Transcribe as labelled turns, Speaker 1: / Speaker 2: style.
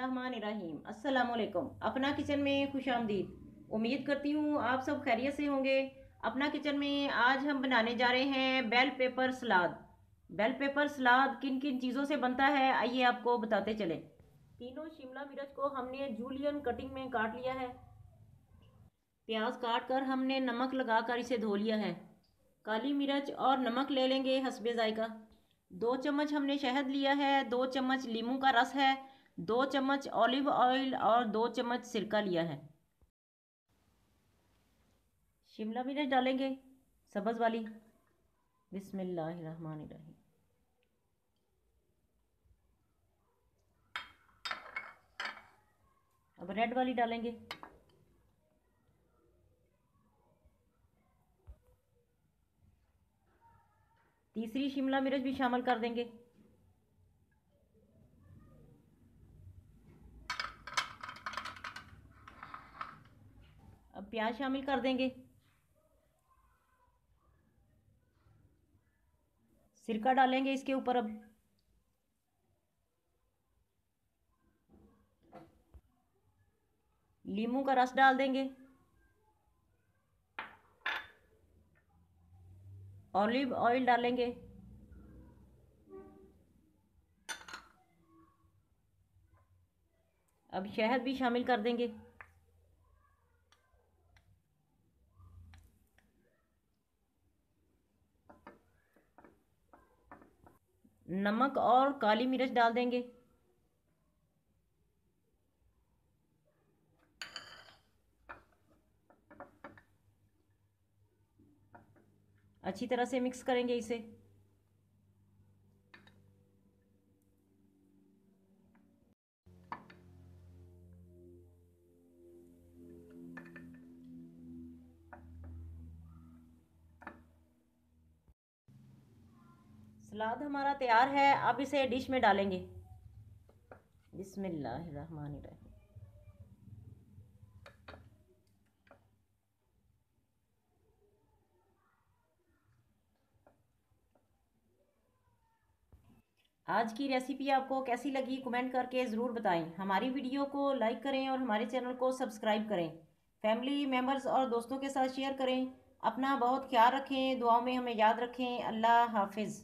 Speaker 1: बिस्मिल्लाहिर्रहमानिर्रहीम। अस्सलामुअलैकुम। अपना किचन में खुश आमदीद। उम्मीद करती हूँ आप सब खैरियत से होंगे। अपना किचन में आज हम बनाने जा रहे हैं बेल पेपर सलाद। बेल पेपर सलाद किन किन चीज़ों से बनता है आइए आपको बताते चले। तीनों शिमला मिर्च को हमने जूलियन कटिंग में काट लिया है। प्याज काट कर हमने नमक लगाकर इसे धो लिया है। काली मिर्च और नमक ले लेंगे हस्बे जायका। 2 चम्मच हमने शहद लिया है, 2 चम्मच लीमू का रस है, 2 चम्मच ऑलिव ऑयल और 2 चम्मच सिरका लिया है। शिमला मिर्च डालेंगे सब्ज़ वाली। बिस्मिल्लाहिर्रहमानिर्रहीम। अब रेड वाली डालेंगे। तीसरी शिमला मिर्च भी शामिल कर देंगे। अब प्याज शामिल कर देंगे। सिरका डालेंगे इसके ऊपर। अब लीमू का रस डाल देंगे। ऑलिव ऑयल डालेंगे। अब शहद भी शामिल कर देंगे। नमक और काली मिर्च डाल देंगे। अच्छी तरह से मिक्स करेंगे इसे। सलाद हमारा तैयार है। अब इसे डिश में डालेंगे। बिस्मिल्लाहिर्रहमानिर्रहीम। आज की रेसिपी आपको कैसी लगी कमेंट करके ज़रूर बताएं। हमारी वीडियो को लाइक करें और हमारे चैनल को सब्सक्राइब करें। फैमिली मेम्बर्स और दोस्तों के साथ शेयर करें। अपना बहुत ख्याल रखें, दुआओं में हमें याद रखें। अल्लाह हाफिज़।